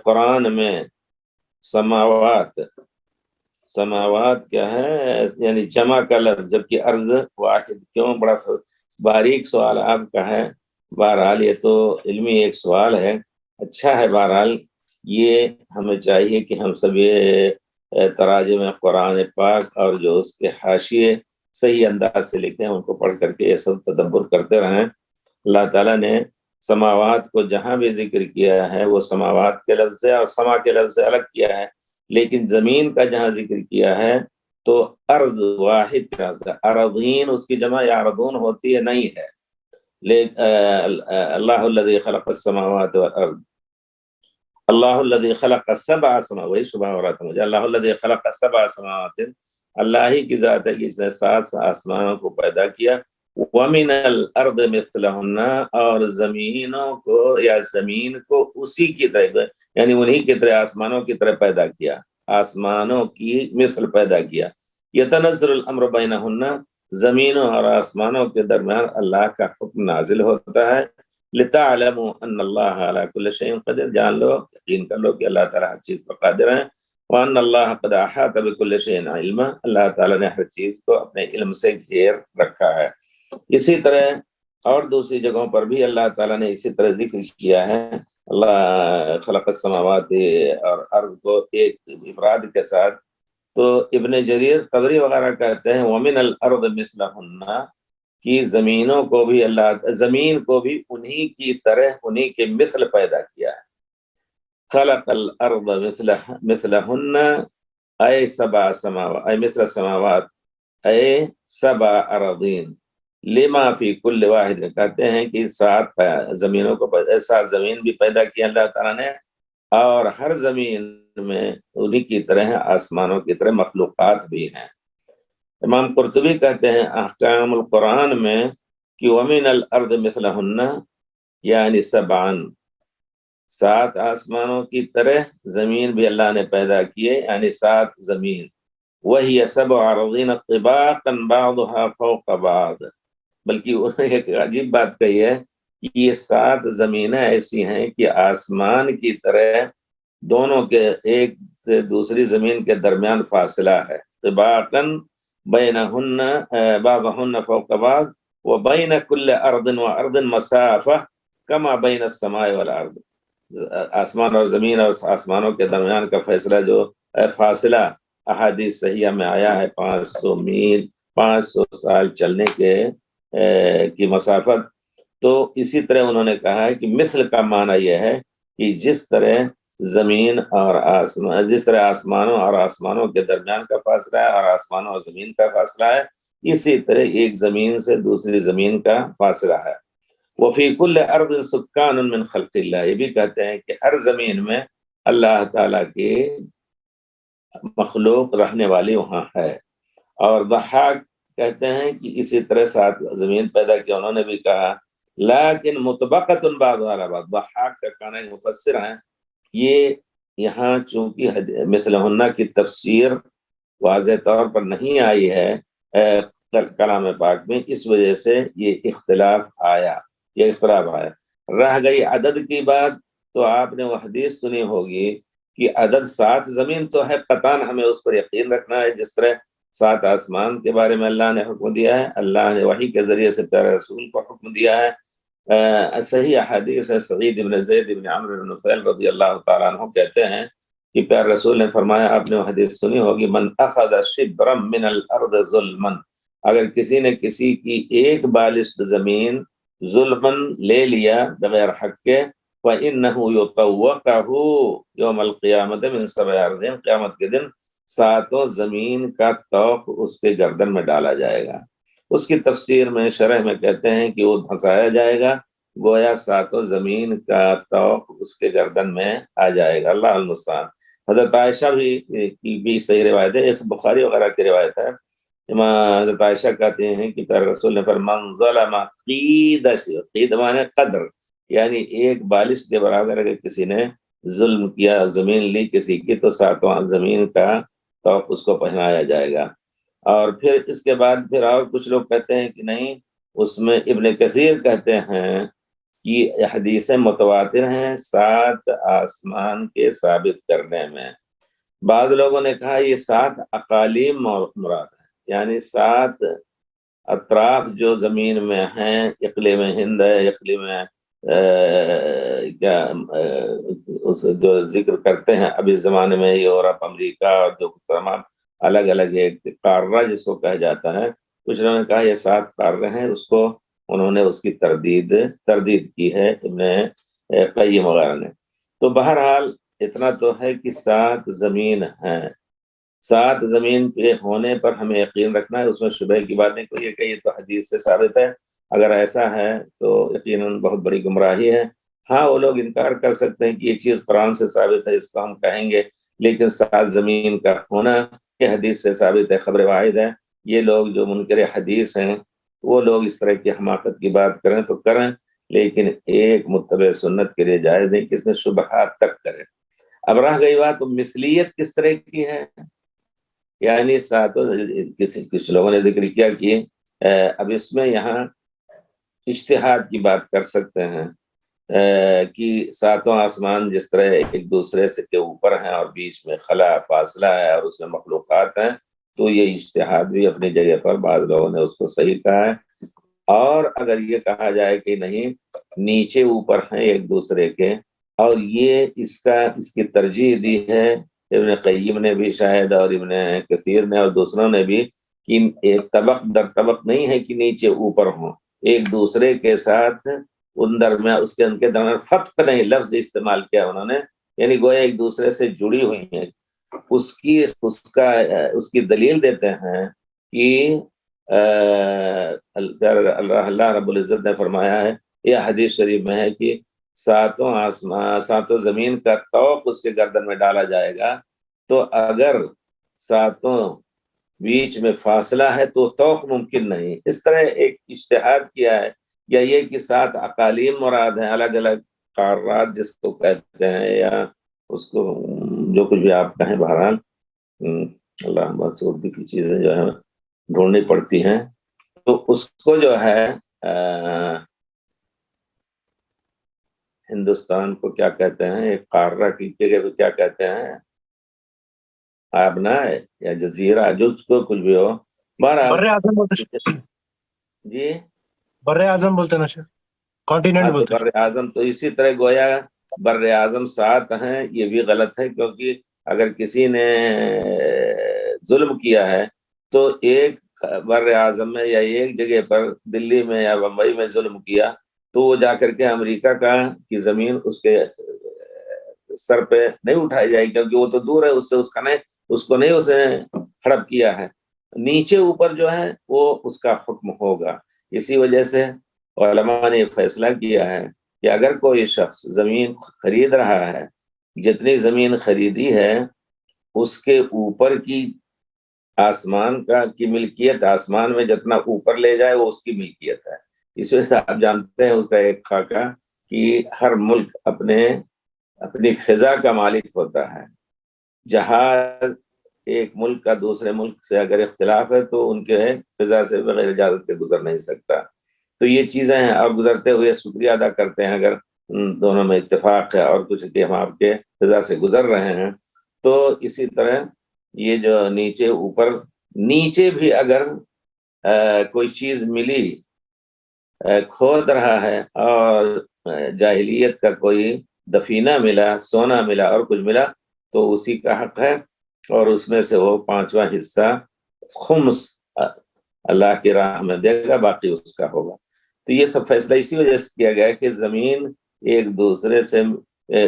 قرآن میں سماوات کیا ہے، یعنی جمع کا لفظ، جبکہ ارض واحد کیوں؟ بڑا باریک سوال آپ کا ہے۔ بہرحال یہ تو علمی ایک سوال ہے، اچھا ہے۔ بہرحال یہ ہمیں چاہیے کہ ہم سب یہ تراجم قرآن پاک اور جو اس کے حاشیے صحیح انداز سے لکھے ہیں ان کو پڑھ کر کے یہ سب تدبر کرتے رہیں۔ اللہ تعالیٰ نے سماوات کو جہاں بھی ذکر کیا ہے وہ سماوات کے لفظ سے اور سما کے لفظ سے الگ کیا ہے، لیکن زمین کا جہاں ذکر کیا ہے تو ارض واحد کا لفظ ہے۔ ارضین اس کی جمع یا ارضون ہوتی ہے نہیں ہے، لیکن اللہ الذی خلق السماوات والارض، اللہ الذی خلق السبع سماوات، وہی صبح ہو رہا تھا مجھے، اللہ الذی خلق السبع سماوات، اللہ ہی کی ذات ہے جس نے 7 آسمانوں کو پیدا کیا، وَمِنَ الْأَرْضِ مِثْلَهُنَّ، اور زمینوں کو یا زمین کو اسی کی طرح، یعنی انہی کی طرح آسمانوں کی طرح پیدا کیا، آسمانوں کی مثل پیدا کیا۔ يَتَنَزَّلُ الْأَمْرُ بَيْنَهُنَّ، زمینوں اور آسمانوں کے درمیان اللہ کا حکم نازل ہوتا ہے۔ لِتَعْلَمُوا أَنَّ اللَّهَ عَلَى كُلِّ شَيْءٍ قَدِيرٌ، جان لو، یقین کر لو کہ اللہ تعالیٰ ہر چیز پر قادر ہیں۔ وَأَنَّ اللَّهَ قَدْ أَحَاطَ بِكُلِّ شَيْءٍ عِلْمًا، اللہ تعالیٰ نے ہر چیز کو اپنے علم سے گھیر رکھا ہے۔ اسی طرح اور دوسری جگہوں پر بھی اللہ تعالیٰ نے اسی طرح ذکر کیا ہے۔ اللہ خلق السماوات اور ارض کو ایک افراد کے ساتھ، تو ابن جریر طبری وغیرہ کہتے ہیں وَمِنَ الْأَرْضِ مِثْلَهُنَّ، کی زمینوں کو بھی زمین کو بھی انہی کی طرح انہی کے مثل پیدا کیا ہے۔ خلق الارض مثلهن اے 7 سماوات، اے مثل السماوات، اے 7 اراضین، لما فی کل واحد، کہتے ہیں کہ 7 زمینوں کو 7 زمین بھی پیدا کی اللہ تعالیٰ نے، اور ہر زمین میں انہی کی طرح آسمانوں کی طرح مخلوقات بھی ہیں۔ امام قرطبی کہتے ہیں احکام القرآن میں کہ وَمِنَ الْأَرْضِ مِثْلَهُنَّ، یعنی 7 آسمانوں کی طرح زمین بھی اللہ نے پیدا کیے، یعنی 7 زمین۔ وَهِيَ 7 أَرَاضِينَ طِبَاقًا بَعْضُهَا فَوْقَ بَعْضٍ، بلکہ انہوں نے ایک عجیب بات کہی ہے کہ یہ 7 زمینیں ایسی ہیں کہ آسمان کی طرح دونوں کے ایک سے دوسری زمین کے درمیان فاصلہ ہے۔ طِبَاقًا بَيْنَهُنَّ بَعْضُهُنَّ فَوْقَ بَعْضٍ وَبَيْنَ كُلِّ أَرْضٍ وَأَرْضٍ مَسَافَةٌ كَمَا بَيْنَ السَّمَاءِ وَالْأَرْضِ، آسمان اور زمین اور آسمانوں کے درمیان کا فیصلہ جو فاصلہ احادیث صحیحہ میں آیا ہے 500 میل، 500 سال چلنے کی مسافت۔ تو اسی طرح انہوں نے کہا ہے کہ مثل کا معنی یہ ہے کہ جس طرح زمین اور آسمان، جس طرح آسمانوں اور آسمانوں کے درمیان کا فاصلہ ہے اور آسمانوں اور زمین کا فاصلہ ہے، اسی طرح ایک زمین سے دوسری زمین کا فاصلہ ہے۔ وفی کل ارض سکان من خلق اللہ، یہ بھی کہتے ہیں کہ ہر زمین میں اللہ تعالیٰ کی مخلوق رہنے والی وہاں ہے۔ اور ضحاک کہتے ہیں کہ اسی طرح 7 زمین پیدا کیا، انہوں نے بھی کہا لیکن مطبقۃ بعضها علی بعض، ضحاک کا کہنا ایک مفسر ہیں، یہ یہاں چونکہ مثلہن کی تفسیر واضح طور پر نہیں آئی ہے کلام پاک میں، اس وجہ سے یہ اختلاف آیا۔ رہ گئی عدد کی بات، تو آپ نے وہ حدیث سنی ہوگی کہ عدد 7 زمین تو ہے، قطعاً ہمیں اس پر یقین رکھنا ہے، جس طرح 7 آسمان کے بارے میں اللہ نے حکم دیا ہے، اللہ نے وحی کے ذریعے سے پیارے رسول کو حکم دیا ہے۔ صحیح حدیث ہے، سعید بن زید بن عمرو بن نفیل رضی اللہ تعالیٰ عنہ کہتے ہیں کہ پیارے رسول نے فرمایا، آپ نے وہ حدیث سنی ہوگی، من اخذ شبرا من الارض ظلما، اگر کسی نے کسی کی ایک بالشت زمین ظلمن لے لیا بغیر حق کے، فإنه يطوقه يوم القیامت من 7 أرضین، قیامت کے دن 7 زمین کا طوق اس کے گردن میں ڈالا جائے گا۔ اس کی تفسیر میں شرح میں کہتے ہیں کہ وہ دھنسایا جائے گا، گویا 7 زمین کا طوق اس کے گردن میں آ جائے گا۔ اللہ المستعان۔ حضرت عائشہ بھی صحیح روایت ہے، اس بخاری وغیرہ کی روایت ہے، حضرت عائشہ کہتے ہیں کہ پیارے رسول نے فرمایا من ظلم قید، قید معنی قدر، یعنی ایک بالش کے برابر اگر کسی نے ظلم کیا، زمین لی کسی کی، تو 7 زمین کا طوق اس کو پہنایا جائے گا۔ اور پھر اس کے بعد پھر اور کچھ لوگ کہتے ہیں کہ نہیں، اس میں ابن کثیر کہتے ہیں یہ حدیثیں متواتر ہیں 7 آسمان کے ثابت کرنے میں۔ بعض لوگوں نے کہا یہ 7 اقالیم مراد ہے، یعنی 7 اطراف جو زمین میں ہیں، اقلیم ہند ہے، اقلیم کیا اس جو ذکر کرتے ہیں ابھی زمانے میں یورپ، امریکہ اور جو تمام الگ الگ ایک قارہ جس کو کہا جاتا ہے، کچھ لوگوں نے کہا یہ 7 قارے ہیں، اس کو انہوں نے اس کی تردید کی ہے ابن قیم وغیرہ نے۔ تو بہرحال اتنا تو ہے کہ 7 زمین ہیں، 7 زمین کے ہونے پر ہمیں یقین رکھنا ہے، اس میں شبہ کی بات نہیں کوئی ہے کہ یہ تو حدیث سے ثابت ہے۔ اگر ایسا ہے تو یقیناً بہت بڑی گمراہی ہے۔ ہاں وہ لوگ انکار کر سکتے ہیں کہ یہ چیز قرآن سے ثابت ہے، اس کو ہم کہیں گے، لیکن 7 زمین کا ہونا یہ حدیث سے ثابت ہے، خبر واحد ہے۔ یہ لوگ جو منکر حدیث ہیں وہ لوگ اس طرح کی حماقت کی بات کریں تو کریں، لیکن ایک متبع سنت کے لیے جائز نہیں کہ اس میں شبہات تک کریں۔ اب رہ گئی بات تو مثلیت کس طرح کی ہے، یعنی کچھ لوگوں نے ذکر کیا کہ اب اس میں یہاں اجتہاد کی بات کر سکتے ہیں کہ 7 آسمان جس طرح ایک دوسرے سے کے اوپر ہیں اور بیچ میں خلا فاصلہ ہے اور اس میں مخلوقات ہیں، تو یہ اجتہاد بھی اپنی جگہ پر بعض لوگوں نے اس کو صحیح کہا ہے۔ اور اگر یہ کہا جائے کہ نہیں نیچے اوپر ہیں ایک دوسرے کے، اور یہ اس کی ترجیح دی ہے ابن قیم نے بھی شاید اور ابن کثیر نے اور دوسروں نے بھی، کہ ایک طبق در طبق نہیں ہے کہ نیچے اوپر ہوں، ایک دوسرے کے ساتھ ان درمیان ان کے درمیان فتق نہیں لفظ استعمال کیا انہوں نے، یعنی گویا ایک دوسرے سے جڑی ہوئی ہیں۔ اس کی دلیل دیتے ہیں کہ اللہ رب العزت نے فرمایا ہے، یہ حدیث شریف میں ہے کہ 7 زمین کا طوق اس کے گردن میں ڈالا جائے گا، تو اگر 7 بیچ میں فاصلہ ہے تو طوق ممکن نہیں۔ اس طرح ایک اجتہاد کیا ہے، یا یہ کہ 7 اقالیم مراد ہیں، الگ الگ قارات جس کو کہتے ہیں، یا اس کو جو کچھ بھی آپ کہیں، بہرحال اللہ مسعودی کی چیزیں جو ہے ڈھونڈنی پڑتی ہیں، تو اس کو جو ہے ہندوستان کو کیا کہتے ہیں، ایک قارہ کی جگہ پہ کیا کہتے ہیں، آبنا ہے یا جزیرہ، جو کو کچھ بھی ہو، بر اعظم بولتے جی بر اعظم بولتے نا کانٹیننٹ بولتے بر اعظم، تو اسی طرح گویا بر اعظم 7 ہیں، یہ بھی غلط ہے، کیونکہ اگر کسی نے ظلم کیا ہے تو ایک بر اعظم میں یا ایک جگہ پر دلی میں یا بمبئی میں ظلم کیا تو وہ جا کر کے امریکہ کی زمین اس کے سر پہ نہیں اٹھائی جائے گی، کیونکہ وہ تو دور ہے اس سے، اس کو نہیں اسے ہڑپ کیا ہے۔ نیچے اوپر جو ہے وہ اس کا حکم ہوگا۔ اسی وجہ سے علماء نے فیصلہ کیا ہے کہ اگر کوئی شخص زمین خرید رہا ہے، جتنی زمین خریدی ہے اس کے اوپر کی آسمان کی ملکیت، آسمان میں جتنا اوپر لے جائے وہ اس کی ملکیت ہے۔ اس وجہ سے آپ جانتے ہیں اس کا ایک خاکہ کہ ہر ملک اپنی فضا کا مالک ہوتا ہے۔ جہاز ایک ملک کا دوسرے ملک سے اگر اختلاف ہے تو ان کے فضا سے بغیر اجازت کے گزر نہیں سکتا۔ تو یہ چیزیں ہیں، اور گزرتے ہوئے شکریہ ادا کرتے ہیں اگر دونوں میں اتفاق ہے اور کچھ کہ ہم آپ کے فضا سے گزر رہے ہیں۔ تو اسی طرح یہ جو نیچے بھی اگر کوئی چیز ملی، کھود رہا ہے اور جاہلیت کا کوئی دفینہ ملا، سونا ملا اور کچھ ملا، تو اسی کا حق ہے، اور اس میں سے وہ 5واں حصہ خمس اللہ کی راہ میں دے گا، باقی اس کا ہوگا۔ تو یہ سب فیصلہ اسی وجہ سے کیا گیا کہ زمین ایک دوسرے سے،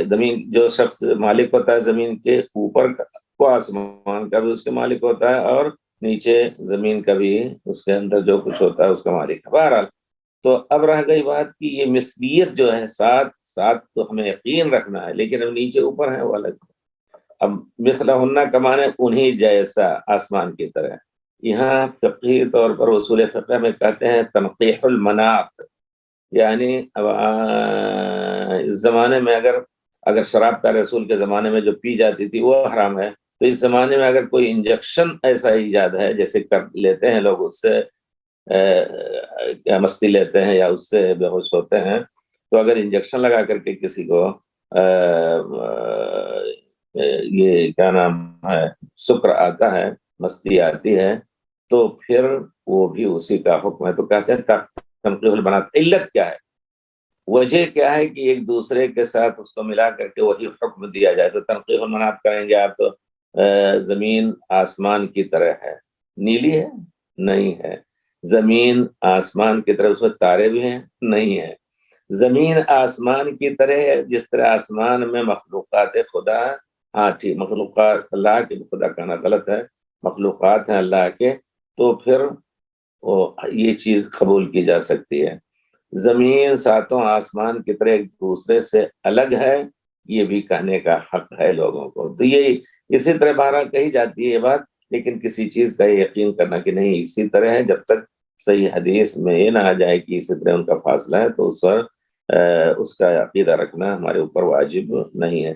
زمین جو شخص مالک ہوتا ہے زمین کے اوپر کو آسمان کا بھی اس کے مالک ہوتا ہے، اور نیچے زمین کا بھی اس کے اندر جو کچھ ہوتا ہے اس کا مالک ہے۔ بہرحال تو اب رہ گئی بات کہ یہ مثلیت جو ہے 7 تو ہمیں یقین رکھنا ہے، لیکن اب نیچے اوپر ہیں وہ الگ۔ اب مثلہن کا معنی انہی جیسا، آسمان کی طرح۔ یہاں فقہی طور پر اصول فقہ میں کہتے ہیں تنقیح المناط، یعنی اس زمانے میں اگر شراب کا رسول کے زمانے میں جو پی جاتی تھی وہ حرام ہے، تو اس زمانے میں اگر کوئی انجیکشن ایسا ایجاد ہے، جیسے کر لیتے ہیں لوگ، اس سے مستی لیتے ہیں یا اس سے بے ہوش ہوتے ہیں، تو اگر انجیکشن لگا کر کے کسی کو یہ کیا نام ہے سکر آتا ہے، مستی آتی ہے، تو پھر وہ بھی اسی کا حکم ہے. تو کہتے ہیں تنقیح البنات، علت کیا ہے، وجہ کیا ہے کہ ایک دوسرے کے ساتھ اس کو ملا کر کے وہی حکم دیا جائے. تو تنقیح البنات کریں گے آپ تو زمین آسمان کی طرح ہے، نیلی ہے نہیں ہے. زمین آسمان کی طرح، اس میں تارے بھی ہیں نہیں ہے. زمین آسمان کی طرح ہے، جس طرح آسمان میں مخلوقات خدا، ہاں ٹھیک، مخلوقات اللہ کے، خدا کہنا غلط ہے، مخلوقات ہیں اللہ کے، تو پھر یہ چیز قبول کی جا سکتی ہے. زمین ساتوں آسمان کی طرح ایک دوسرے سے الگ ہے، یہ بھی کہنے کا حق ہے لوگوں کو. تو یہ اسی طرح بہرحال کہی جاتی ہے یہ بات، لیکن کسی چیز کا یقین کرنا کہ نہیں اسی طرح ہے، جب تک صحیح حدیث میں یہ نہ آ جائے کہ اسی طرح ان کا فاصلہ ہے، تو اس کا عقیدہ رکھنا ہمارے اوپر واجب نہیں ہے.